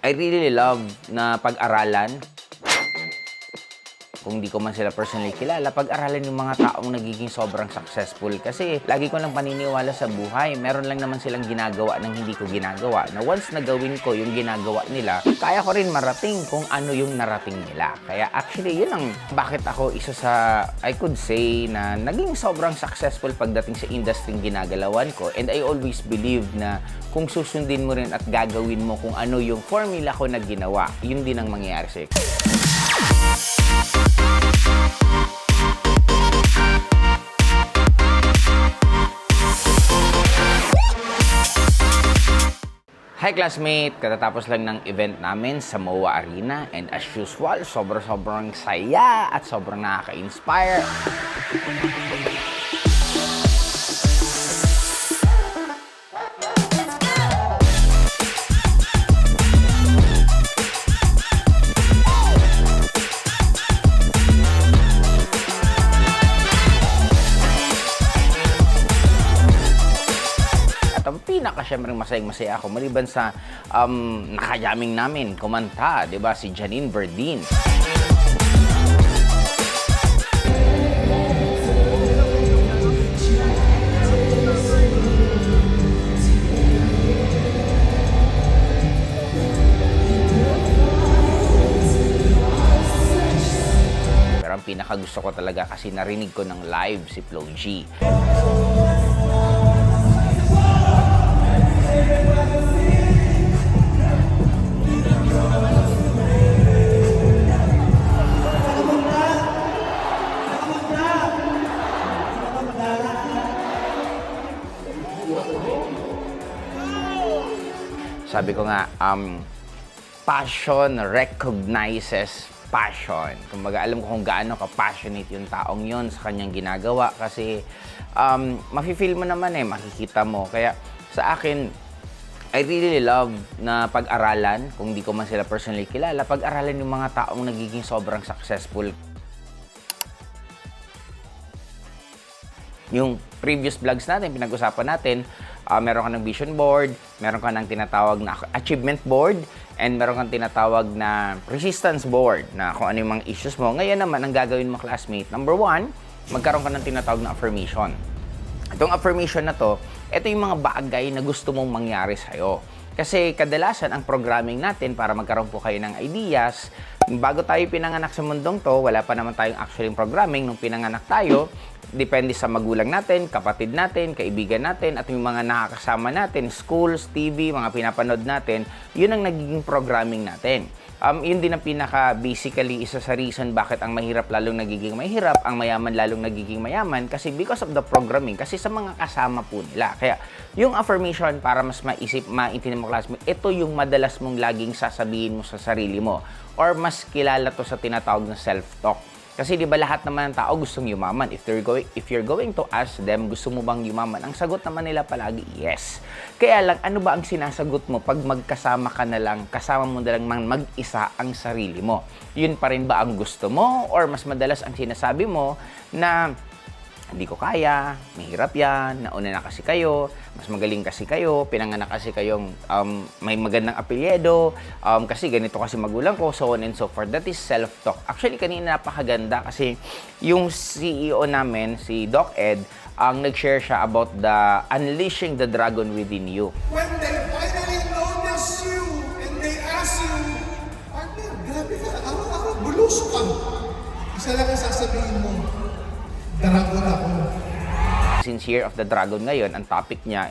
I really love na pag-aralan. Kung di ko man sila personally kilala, pag-aralan yung mga taong nagiging sobrang successful. Kasi lagi ko lang paniniwala sa buhay, meron lang naman silang ginagawa ng hindi ko ginagawa. Na once na gawin ko yung ginagawa nila, kaya ko rin marating kung ano yung narating nila. Kaya actually, yun ang bakit ako isa sa, I could say, na naging sobrang successful pagdating sa industry ginagalawan ko. And I always believe na kung susundin mo rin at gagawin mo kung ano yung formula ko na ginawa, yun din ang mangyayari sa'yo. Hi classmate! Katatapos lang ng event namin sa MOA Arena and as usual, sobrang saya at sobrang nakaka-inspire. Ang pinaka-syempre masayang-masaya ako maliban sa nakayaming namin kumanta, 'di ba, si Janine Verdin. Pero ang pinaka-gusto ko talaga kasi narinig ko ng live si Flo G. Sabi ko nga, passion recognizes passion. Kumbaga, alam ko kung gaano ka-passionate yung taong yon sa kanyang ginagawa kasi mafe-feel mo naman makikita mo. Kaya sa akin, I really love na pag-aralan, kung di ko man sila personally kilala, pag-aralan yung mga taong nagiging sobrang successful. Yung previous vlogs natin, pinag-usapan natin, meron ka ng vision board, meron ka ng tinatawag na achievement board, and meron kang tinatawag na resistance board na kung ano yung mga issues mo. Ngayon naman, ang gagawin mo classmate, number 1, magkaroon ka ng tinatawag na affirmation. Itong affirmation na to, ito yung mga bagay na gusto mong mangyari sa'yo. Kasi kadalasan, ang programming natin para magkaroon po kayo ng ideas, bago tayo pinanganak sa mundong to, wala pa naman tayong actually programming nung pinanganak tayo, depende sa magulang natin, kapatid natin, kaibigan natin, at yung mga nakakasama natin, schools, TV, mga pinapanood natin, yun ang nagiging programming natin. Yun din ang basically, isa sa reason bakit ang mahirap lalong nagiging mahirap, ang mayaman lalong nagiging mayaman, kasi because of the programming, kasi sa mga kasama po nila. Kaya, yung affirmation, para mas maintindihan mo classmate, ito yung madalas mong laging sasabihin mo sa sarili mo, or mas kilala to sa tinatawag na self-talk. Kasi di ba lahat naman ng tao gustong yumaman. If you're going to ask them, gusto mo bang yumaman? Ang sagot naman nila palagi, yes. Kaya lang, ano ba ang sinasagot mo pag magkasama ka na lang, kasama mo na lang mag-isa ang sarili mo? Yun pa rin ba ang gusto mo? Or mas madalas ang sinasabi mo na hindi ko kaya, mahirap yan, nauna na kasi kayo, mas magaling kasi kayo, pinanganak kasi kayong may magandang apelyido, kasi ganito kasi magulang ko, so on and so forth. That is self-talk. Actually, kanina napakaganda kasi yung CEO namin, si Doc Ed, ang nag-share siya about the unleashing the dragon within you. When they finally notice you and they ask you, partner, grabe ka, araw-araw, bulus ka. Isa lang ang sasabihin mo, dragon ako. Since Year of the Dragon ngayon, ang topic niya,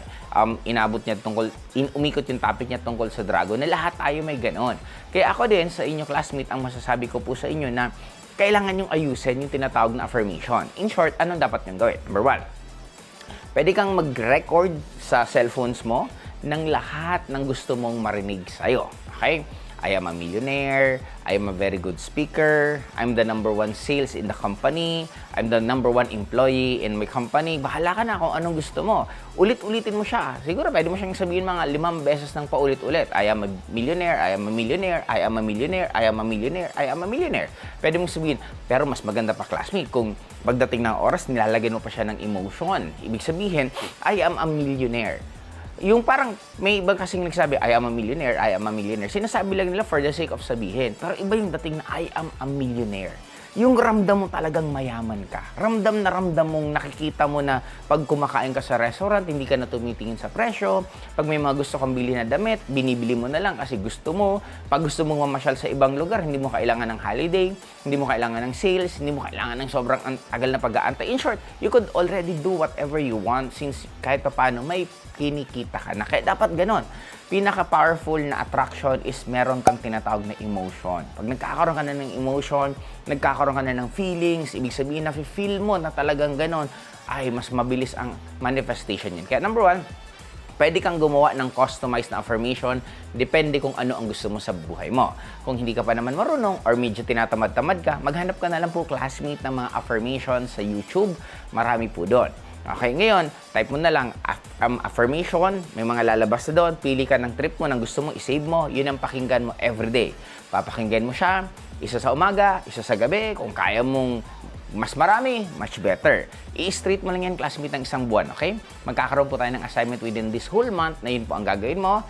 umikot yung topic niya tungkol sa dragon, na lahat tayo may ganon. Kaya ako din, sa inyo classmate, ang masasabi ko po sa inyo na kailangan yung ayusin yung tinatawag na affirmation. In short, anong dapat niyong gawin? Number 1, pwede kang mag-record sa cellphones mo ng lahat ng gusto mong marinig sa'yo. Okay? I am a millionaire, I am a very good speaker, I'm the #1 sales in the company, I'm the #1 employee in my company. Bahala ka na kung anong gusto mo. Ulit-ulitin mo siya. Siguro pwede mo siyang sabihin mga 5 beses ng paulit-ulit. I am a millionaire, I am a millionaire, I am a millionaire, I am a millionaire, I am a millionaire. Pwede mong sabihin, pero mas maganda pa classmate kung pagdating ng oras, nilalagyan mo pa siya ng emotion. Ibig sabihin, I am a millionaire. Yung parang may iba kasing nagsabi, I am a millionaire, I am a millionaire. Sinasabi lang nila for the sake of sabihin. Pero iba yung dating na I am a millionaire. Yung ramdam mo talagang mayaman ka. Ramdam na ramdam mong nakikita mo na pag kumakain ka sa restaurant, hindi ka na tumitingin sa presyo. Pag may mga gusto kang bili na damit, binibili mo na lang kasi gusto mo. Pag gusto mong mamasyal sa ibang lugar, hindi mo kailangan ng holiday, hindi mo kailangan ng sales, hindi mo kailangan ng sobrang tagal na pag-aantay. In short, you could already do whatever you want since kahit pa paano may kinikita ka na. Kaya dapat ganon. Pinaka-powerful na attraction is meron kang tinatawag na emotion. Pag nagkakaroon ka na ng emotion, nagkakaroon ka na ng feelings, ibig sabihin na feel mo na talagang ganon, ay mas mabilis ang manifestation yun. Kaya number one, pwede kang gumawa ng customized na affirmation, depende kung ano ang gusto mo sa buhay mo. Kung hindi ka pa naman marunong or medyo tinatamad-tamad ka, maghanap ka na lang po classmate ng mga affirmation sa YouTube. Marami po doon. Okay, ngayon, type mo na lang affirmation, may mga lalabas na doon, pili ka ng trip mo, ng gusto mo, isave mo, yun ang pakinggan mo everyday. Papakinggan mo siya, isa sa umaga, isa sa gabi, kung kaya mong mas marami, much better. I-street mo lang yan, classmate, ng isang buwan, okay? Magkakaroon po tayo ng assignment within this whole month na yun po ang gagawin mo.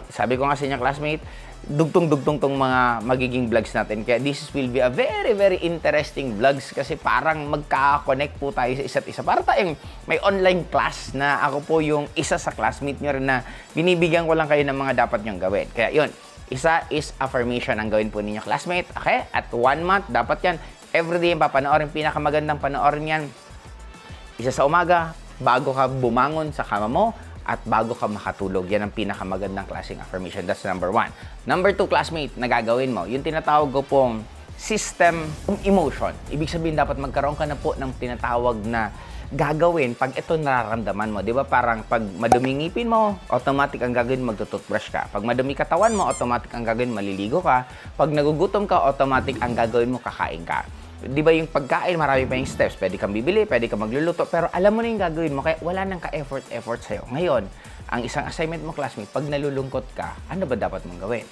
Sabi ko nga sa inyo, classmate, dugtong-dugtong tong mga magiging vlogs natin. Kaya this will be a very, very interesting vlogs kasi parang magka-connect po tayo sa isa't isa. Para tayong may online class na ako po yung isa sa classmate nyo rin na binibigyan ko lang kayo ng mga dapat nyong gawin. Kaya yun, isa is affirmation ang gawin po ninyo, classmate. Okay? At 1 month, dapat yan. Everyday yung papanoorin. Pinakamagandang panoorin yan. Isa sa umaga, bago ka bumangon sa kama mo, at bago ka makatulog. Yan ang pinakamagandang klaseng affirmation. That's number 1. Number 2, classmate, na gagawin mo, yung tinatawag ko pong system emotion. Ibig sabihin, dapat magkaroon ka na po ng tinatawag na gagawin pag ito nararamdaman mo. Di ba parang pag madumi ngipin mo, automatic ang gagawin, magtututbrush ka. Pag madumi katawan mo, automatic ang gagawin, maliligo ka. Pag nagugutom ka, automatic ang gagawin mo, kakain ka. Di ba yung pagkain, marami pa yung steps. Pwede kang bibili, pwede kang magluluto, pero alam mo na yung gagawin mo, kaya wala nang ka-effort sa'yo. Ngayon, ang isang assignment mo, classmate, pag nalulungkot ka, ano ba dapat mong gawin?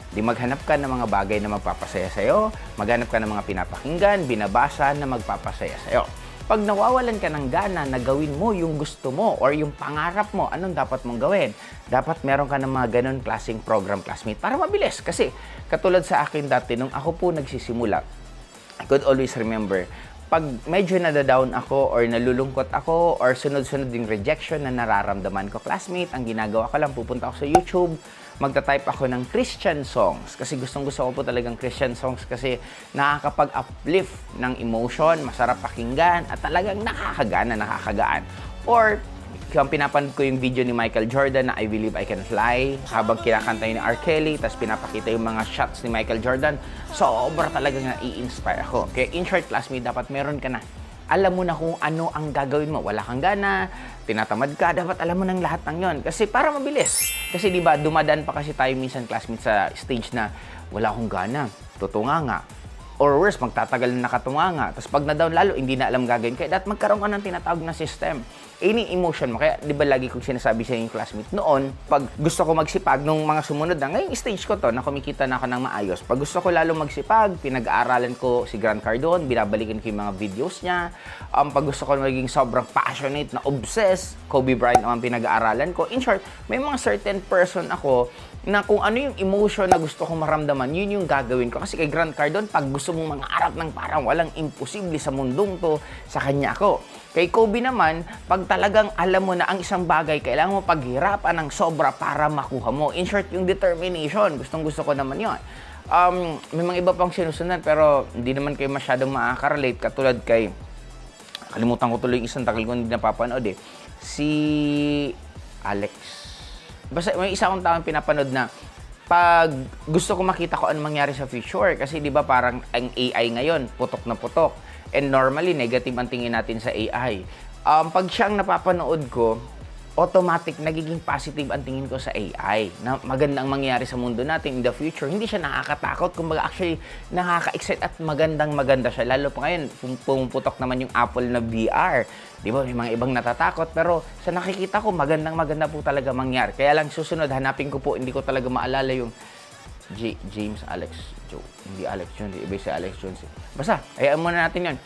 Di maghanap ka ng mga bagay na magpapasaya sa'yo, maghanap ka ng mga pinapakinggan, binabasa na magpapasaya sa'yo. Pag nawawalan ka ng gana na gawin mo yung gusto mo or yung pangarap mo, anong dapat mong gawin? Dapat meron ka ng mga ganun klaseng program, classmate, para mabilis. Kasi katulad sa akin dati, nung ako po nagsisimula, I could always remember, pag medyo nadadown ako or nalulungkot ako or sunod-sunod yung rejection na nararamdaman ko, classmate, ang ginagawa ko lang, pupunta ako sa YouTube, magta-type ako ng Christian songs. Kasi gustong-gusto ko po talagang Christian songs kasi nakakapag-uplift ng emotion, masarap pakinggan, at talagang nakakagana, nakakagaan. Or kung pinapanood ko yung video ni Michael Jordan na I Believe I Can Fly, habang kinakanta ni R. Kelly, tapos pinapakita yung mga shots ni Michael Jordan, sobra talaga nga i-inspire ako. Kaya in short, classmate, dapat meron ka na. Alam mo na kung ano ang gagawin mo. Wala kang gana, tinatamad ka, dapat alam mo ng lahat ng yon. Kasi para mabilis. Kasi di ba dumadaan pa kasi tayo minsan, classmate, sa stage na wala akong gana, tutunga nga. Or worse, magtatagal na nakatunganga. Tapos pag na-down lalo, hindi na alam gagawin. Kaya dapat magkaroon ka ng tinatawag na system. Any emotion mo. Kaya di ba lagi kong sinasabi sa yung classmate, noon, pag gusto ko magsipag, nung mga sumunod na, ngayong stage ko to, na kumikita na ako ng maayos. Pag gusto ko lalo magsipag, pinag-aaralan ko si Grant Cardone, binabalikin ko yung mga videos niya. Pag gusto ko maging sobrang passionate, na obsessed, Kobe Bryant naman pinag-aaralan ko. In short, may mga certain person ako na kung ano yung emotion na gusto kong maramdaman, yun yung gagawin ko. Kasi kay Grant Cardone, pag gusto mong mangarap ng parang walang imposible sa mundong to, sa kanya ako. Kay Kobe naman, pag talagang alam mo na ang isang bagay, kailangan mo paghirapan ng sobra para makuha mo. In short, yung determination, gustong-gusto ko naman yun. May mga iba pang sinusunod, pero hindi naman kayo masyadong makaka-relate. Katulad kay, kalimutan ko tuloy yung isang tagal ko hindi napapanood eh. Si Alex. Basta may isa akong taong pinapanood na pag gusto ko makita ko anong mangyari sa future, kasi di ba parang ang AI ngayon, putok na putok. And normally, negative ang tingin natin sa AI. Pag siyang napapanood ko, automatic, nagiging positive ang tingin ko sa AI. Na magandang mangyari sa mundo natin in the future. Hindi siya nakakatakot. Kumbaga, actually, nakaka-excite at magandang-maganda siya. Lalo pa ngayon, pumuputok naman yung Apple na VR. Di ba? May mga ibang natatakot. Pero sa nakikita ko, magandang-maganda po talaga mangyari. Kaya lang susunod, hanapin ko po, hindi ko talaga maalala yung James Alex Joe. Hindi Alex Jones. Iba si Alex Jones. Basta, hayaan muna natin yun.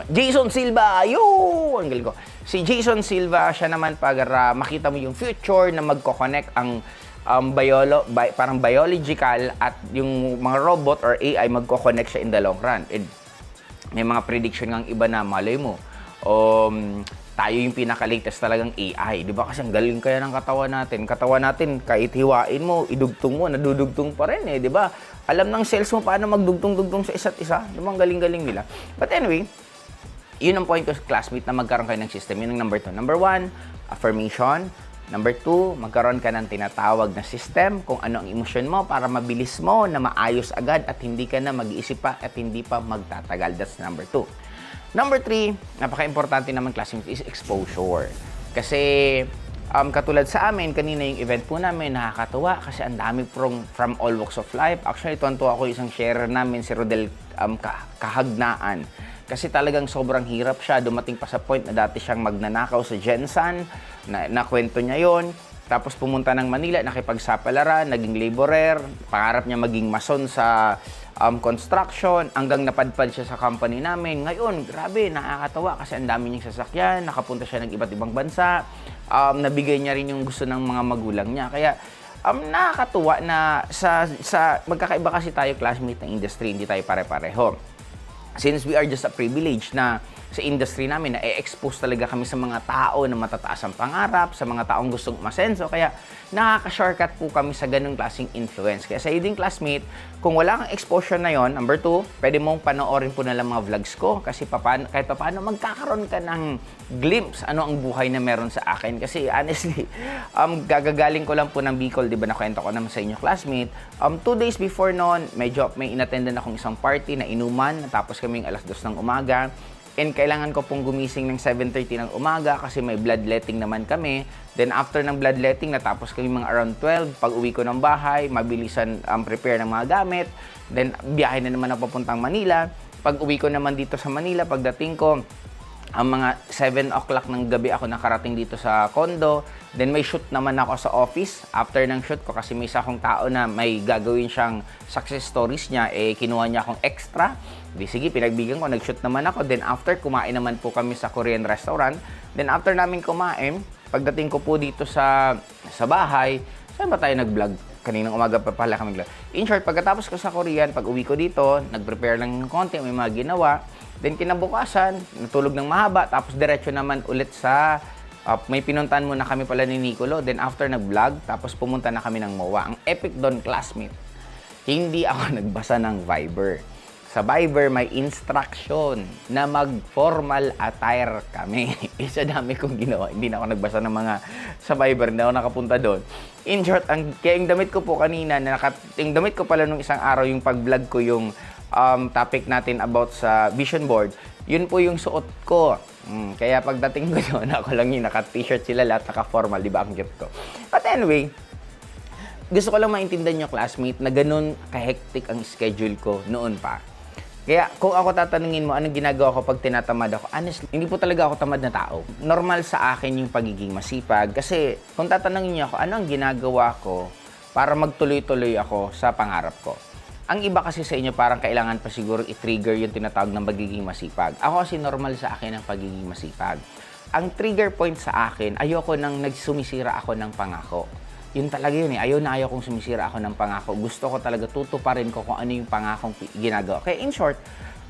Jason Silva! Ang galing ko. Si Jason Silva, siya naman para makita mo yung future na magko-connect ang parang biological at yung mga robot or AI magko-connect siya in the long run. And may mga prediction ng iba na malay mo. Tayo yung pinaka-latest talagang AI. Di ba? Kasi ang galing kaya ng katawan natin. Katawan natin, kahit hiwain mo, idugtong mo, nadudugtong pa rin eh. Di ba? Alam ng cells mo paano magdugtong-dugtong sa isa't isa. Di ba? Ang galing-galing nila. But anyway, yun ang point ko sa classmate na magkaroon kayo ng system. Yun ang number 2. Number 1, affirmation. Number 2, magkaroon ka ng tinatawag na system kung ano ang emosyon mo para mabilis mo na maayos agad at hindi ka na mag-iisip pa at hindi pa magtatagal. That's number 2. Number 3, napaka-importante naman classmates is exposure. Kasi katulad sa amin, kanina yung event po namin, nakakatuwa kasi ang dami from all walks of life. Actually, tuwan-tuwa ako isang sharer namin, si Rodel Kahagnaan. Kasi talagang sobrang hirap siya. Dumating pa sa point na dati siyang magnanakaw sa Jensan, na kwento niya yon. Tapos pumunta ng Manila, nakipagsapalaran, naging laborer, pangarap niya maging mason sa construction, hanggang napadpad siya sa company namin. Ngayon, grabe, nakakatawa kasi ang dami niyang sasakyan, nakapunta siya ng iba't ibang bansa, nabigay niya rin yung gusto ng mga magulang niya. Kaya, nakakatuwa na magkakaiba kasi tayo classmate ng industry, hindi tayo pare-pareho. Since we are just a privilege na sa industry namin, na-expose talaga kami sa mga tao na matataas ang pangarap, sa mga taong gustong umasenso. Kaya nakaka-shortcut po kami sa ganung klaseng influence. Kaya sa iding classmate, kung wala kang exposure na yon, number 2, pwede mong panoorin po na lang mga vlogs ko. Kasi kahit paano magkakaroon ka ng glimpse ano ang buhay na meron sa akin. Kasi honestly, gagagaling ko lang po ng Bicol, di ba nakwento ko naman sa inyo classmate. 2 days before noon, may inattendan akong isang party na inuman, tapos kaming alas 2 ng umaga. And kailangan ko pong gumising ng 7:30 ng umaga kasi may bloodletting naman kami. Then after ng bloodletting, natapos kami mga around 12. Pag uwi ko ng bahay, mabilisan prepare ng mga gamit. Then biyahe na naman ako papuntang Manila. Pag uwi ko naman dito sa Manila, pagdating ko, ang mga 7 o'clock ng gabi ako nakarating dito sa condo. Then may shoot naman ako sa office. After ng shoot ko, kasi may isa akong tao na may gagawin siyang success stories niya, kinuha niya akong extra. Di sige, pinagbigyan ko, nag-shoot naman ako. Then after, kumain naman po kami sa Korean restaurant. Then after namin kumain, pagdating ko po dito sa bahay, saan ba tayo nag-vlog? Kaninang umaga pa pala kami vlog. In short, pagkatapos ko sa Korean, pag uwi ko dito, nag-prepare lang ng konti, may mga ginawa. Then kinabukasan, natulog ng mahaba, tapos diretso naman ulit sa may pinuntahan muna kami pala ni Nicolo. Then after nag-vlog, tapos pumunta na kami ng MOA. Ang epic doon, classmate, hindi ako nagbasa ng Viber. Sa Viber, may instruction na mag-formal attire kami. Isa dami kong ginawa. Hindi na ako nagbasa ng mga sa Viber. Hindi ako nakapunta doon. In short, kaya yung damit ko po kanina, yung damit ko pala nung isang araw, yung pag-vlog ko yung topic natin about sa vision board, yun po yung suot ko. Kaya pagdating ko doon, ako lang yung naka-t-shirt sila lahat, naka-formal. Di ba ang cute ko? But anyway, gusto ko lang maintindihan yung classmate na ganun ka-hectic ang schedule ko noon pa. Kaya kung ako tatanungin mo anong ginagawa ko pag tinatamad ako, honestly, hindi po talaga ako tamad na tao. Normal sa akin yung pagiging masipag. Kasi kung tatanungin niyo ako, ano ang ginagawa ko para magtuloy-tuloy ako sa pangarap ko? Ang iba kasi sa inyo, parang kailangan pa siguro i-trigger yung tinatawag ng pagiging masipag. Ako kasi normal sa akin ang pagiging masipag. Ang trigger point sa akin, ayoko nang nagsumisira ako ng pangako. Yun talaga yun eh. Ayaw kong sumisira ako ng pangako. Gusto ko talaga tutuparin ko kung ano yung pangakong ginagawa. Kaya in short,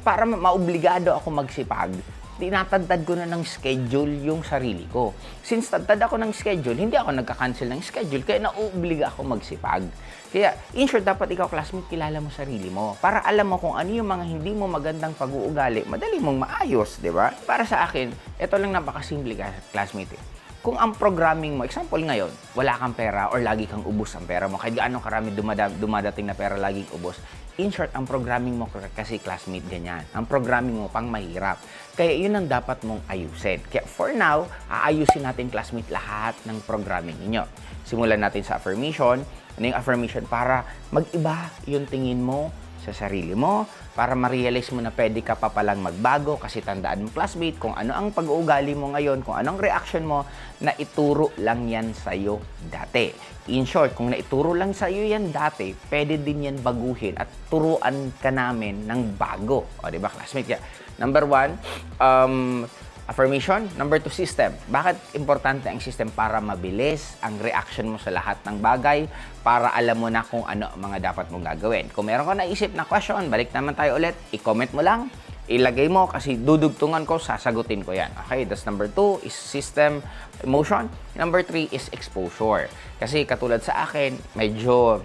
para maobligado ako magsipag, tinatadtad ko na ng schedule yung sarili ko. Since tadtad ako ng schedule, hindi ako nagka-cancel ng schedule, kaya nauobliga ako magsipag. Kaya in short, dapat ikaw classmate, kilala mo sarili mo. Para alam mo kung ano yung mga hindi mo magandang pag-uugali, madali mong maayos, di ba? Para sa akin, ito lang napakasimple classmate eh. Kung ang programming mo, example ngayon, wala kang pera or lagi kang ubos ang pera mo, kahit gaano karami dumadating na pera laging ubos, in short, ang programming mo kasi classmate ganyan. Ang programming mo pang mahirap. Kaya yun ang dapat mong ayusin. Kaya for now, aayusin natin classmate lahat ng programming ninyo. Simulan natin sa affirmation. Ano yung affirmation? Para mag-iba yung tingin mo sa sarili mo para ma-realize mo na pwede ka pa palang magbago kasi tandaan mo, classmate, kung ano ang pag-uugali mo ngayon, kung anong reaction mo, na ituro lang yan sa'yo dati. In short, kung naituro lang sa'yo yan dati, pwede din yan baguhin at turuan ka namin ng bago. O, diba, classmate? Kaya, number 1, affirmation. Number 2, system. Bakit importante ang system? Para mabilis ang reaction mo sa lahat ng bagay, para alam mo na kung ano ang mga dapat mong gagawin. Kung meron ka naisip na question, balik naman tayo ulit, i-comment mo lang, ilagay mo kasi dudugtungan ko, sasagutin ko yan. Okay, that's number 2 is system, emotion. Number 3 is exposure. Kasi katulad sa akin, medyo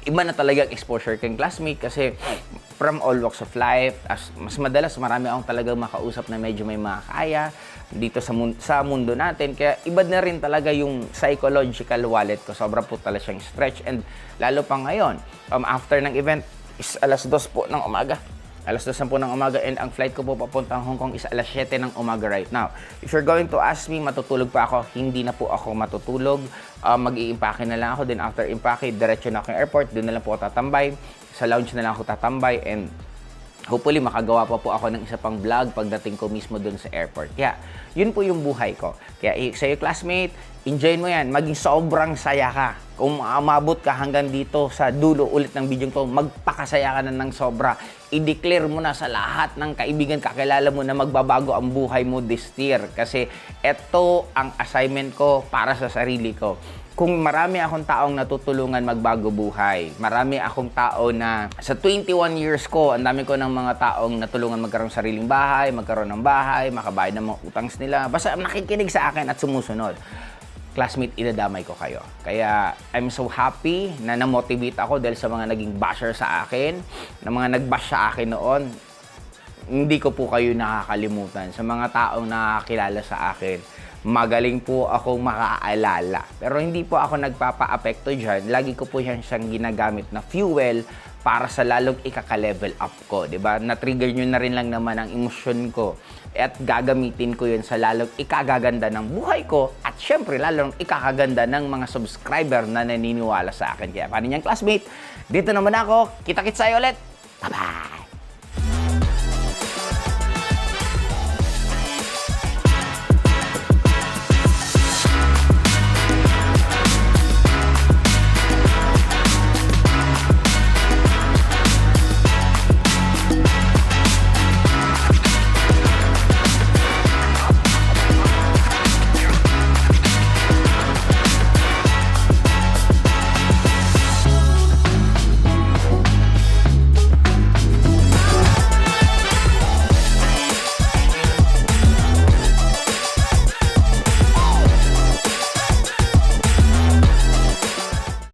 iba na talaga ang exposure kang classmate kasi from all walks of life, mas madalas marami akong talagang makausap na medyo may makakaya dito sa mundo natin. Kaya iba na rin talaga yung psychological wallet ko. Sobra po talaga siyang stretch. And lalo pa ngayon, after ng event, is alas 2 po ng umaga. Alas 2 po ng umaga and ang flight ko po papuntang Hong Kong is alas 7 ng umaga right now. If you're going to ask me, matutulog pa ako? Hindi na po ako matutulog. Mag-i-impake na lang ako. Then after impake, diretso na ako yung airport. Doon na lang po ako tatambay. Sa lounge na lang ako tatambay and hopefully makagawa pa po ako ng isa pang vlog pagdating ko mismo doon sa airport. Kaya yun po yung buhay ko. Kaya sa'yo classmate, enjoy mo yan. Maging sobrang saya ka. Kung umabot ka hanggang dito sa dulo ulit ng video ko, magpakasaya ka na ng sobra. I-declare mo na sa lahat ng kaibigan, kakilala mo na magbabago ang buhay mo this year. Kasi ito ang assignment ko para sa sarili ko. Kung marami akong taong natutulungan magbago buhay, marami akong tao na sa 21 years ko, ang dami ko ng mga taong natulungan magkaroon ng sariling bahay, magkaroon ng bahay, makabayad ng mga utangs nila. Basta nakikinig sa akin at sumusunod. Classmate, idadamay ko kayo. Kaya I'm so happy na na-motivate ako dahil sa mga naging basher sa akin, na mga nag-bash sa akin noon. Hindi ko po kayo nakakalimutan. Sa mga taong nakakilala sa akin, magaling po akong makaalala. Pero hindi po ako nagpapa-apekto dyan. Lagi ko po siyang ginagamit na fuel para sa lalong ikaka-level up ko. Diba? Na-trigger nyo na rin lang naman ang emosyon ko. At gagamitin ko yun sa lalong ikagaganda ng buhay ko. At syempre, lalong ikakaganda ng mga subscriber na naniniwala sa akin. Kaya paano niyang classmate? Dito naman ako. Kita-kits tayo ulit.